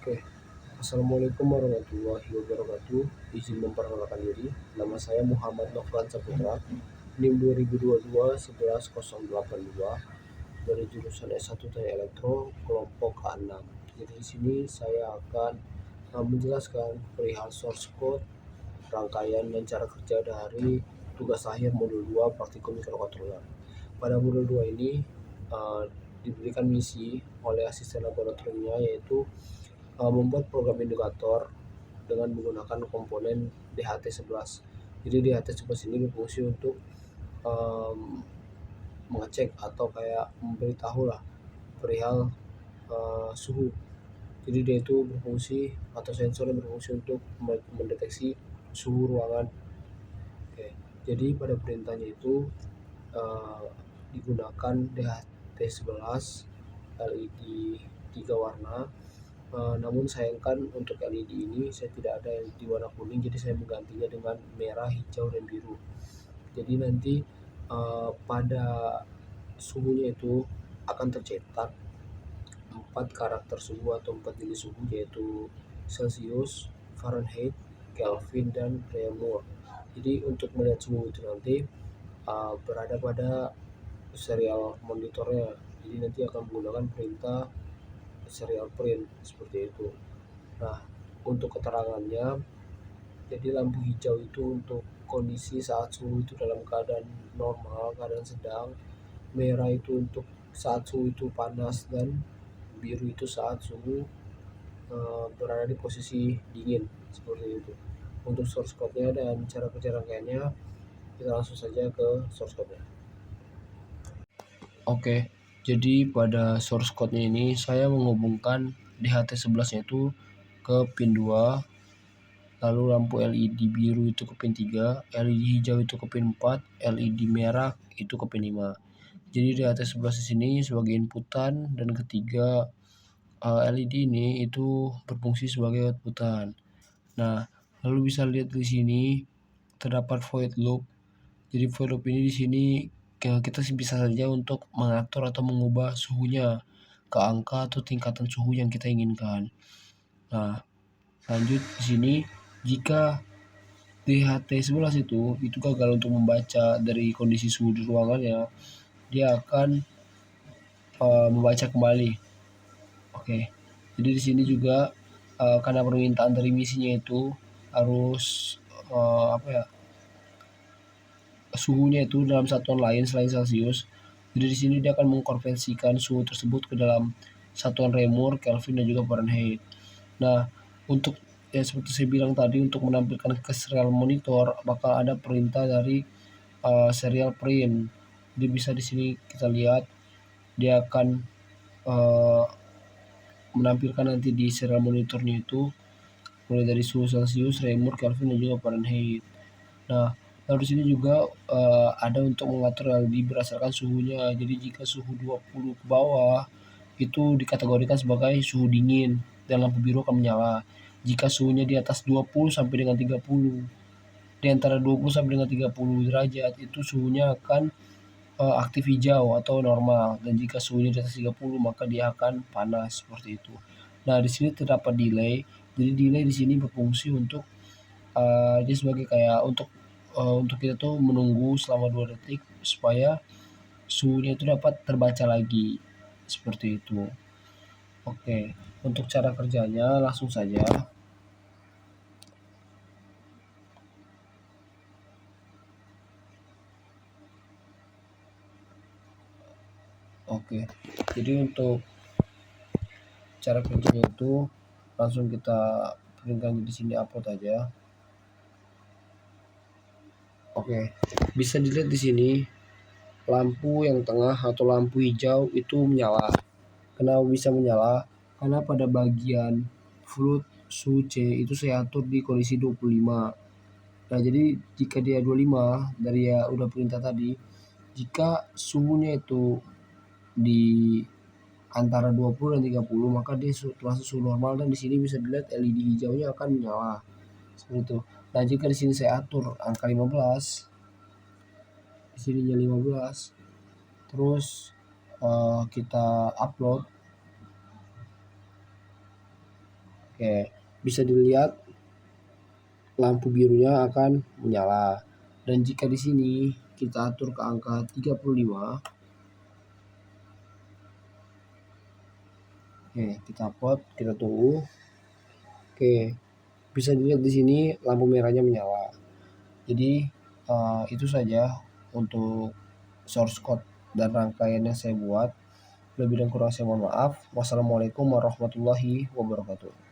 Oke, Assalamualaikum warahmatullahi wabarakatuh. Izin memperkenalkan diri, nama saya Muhammad Nofran Saputra, NIM 2022 11082 dari jurusan S1 Teknik Elektro, kelompok A6. Jadi di sini saya akan menjelaskan perihal source code, rangkaian dan cara kerja dari tugas akhir modul 2 praktikum mikrokontroler. Pada modul 2 ini diberikan misi oleh asisten laboratoriumnya, yaitu membuat program indikator dengan menggunakan komponen DHT11. Jadi DHT11 ini berfungsi untuk mengecek atau kayak memberitahu lah perihal suhu. Jadi dia itu berfungsi atau sensor yang berfungsi untuk mendeteksi suhu ruangan. Oke, jadi pada perintahnya itu digunakan DHT11 LED 3 warna. Namun sayangkan untuk LED ini saya tidak ada LED warna kuning, jadi saya menggantinya dengan merah, hijau, dan biru. Jadi nanti pada suhunya itu akan tercetak 4 karakter suhu atau 4 jenis suhu, yaitu Celsius, Fahrenheit, Kelvin, dan Raymond. Jadi untuk melihat suhu itu nanti berada pada serial monitornya. Jadi nanti akan menggunakan perintah serial print seperti itu. Nah, untuk keterangannya, jadi lampu hijau itu untuk kondisi saat suhu itu dalam keadaan normal, keadaan sedang. Merah itu untuk saat suhu itu panas, dan biru itu saat suhu berada di posisi dingin, seperti itu. Untuk source code-nya dan cara kerja rangkaiannya, kita langsung saja ke source code-nya. Oke, jadi pada source code-nya ini saya menghubungkan DHT11-nya itu ke pin 2, lalu lampu LED biru itu ke pin 3, LED hijau itu ke pin 4, LED merah itu ke pin 5. Jadi DHT11 di sini sebagai inputan, dan ketiga LED ini itu berfungsi sebagai outputan. Nah, lalu bisa lihat di sini terdapat void loop. Jadi void loop ini di sini kita bisa saja untuk mengatur atau mengubah suhunya ke angka atau tingkatan suhu yang kita inginkan. Nah, lanjut di sini, jika DHT11 itu gagal untuk membaca dari kondisi suhu di ruangannya, dia akan membaca kembali. Oke. Jadi di sini juga karena permintaan dari misinya itu harus suhunya itu dalam satuan lain selain Celsius. Jadi di sini dia akan mengkonversikan suhu tersebut ke dalam satuan Raymond, Kelvin, dan juga Fahrenheit. Nah, untuk seperti saya bilang tadi, untuk menampilkan ke serial monitor bakal ada perintah dari serial print. Jadi bisa di sini kita lihat dia akan menampilkan nanti di serial monitornya itu mulai dari suhu Celsius, Raymond, Kelvin, dan juga Fahrenheit. Nah, lalu di sini juga ada untuk mengatur LED berdasarkan suhunya. Jadi jika suhu 20 ke bawah itu dikategorikan sebagai suhu dingin dan lampu biru akan menyala. Jika suhunya di atas 20 sampai dengan 30, di antara 20 sampai dengan 30 derajat itu suhunya akan aktif hijau atau normal, dan jika suhunya di atas 30 maka dia akan panas, seperti itu. Nah, di sini terdapat delay. Jadi delay di sini berfungsi untuk dia sebagai kayak untuk kita tuh menunggu selama 2 detik supaya suhunya itu dapat terbaca lagi, seperti itu. Oke, untuk cara kerjanya langsung saja. Oke, jadi untuk cara kerjanya itu langsung kita printkan di sini, upload aja. Oke, bisa dilihat di sini lampu yang tengah atau lampu hijau itu menyala. Kenapa bisa menyala? Karena pada bagian float suhu C itu saya atur di kondisi 25. Nah, jadi jika dia 25 dari ya udah perintah tadi, jika suhunya itu di antara 20 dan 30 maka dia termasuk suhu normal, dan di sini bisa dilihat LED hijaunya akan menyala. Seperti itu. Nah, jika di sini saya atur angka 15, di sininya 15, terus kita upload. Oke, bisa dilihat lampu birunya akan menyala. Dan jika di sini kita atur ke angka 35, oke, kita upload, kita tunggu. Oke, bisa dilihat di sini lampu merahnya menyala. Jadi itu saja untuk source code dan rangkaian yang saya buat. Lebih dan kurang saya mohon maaf. Wassalamualaikum warahmatullahi wabarakatuh.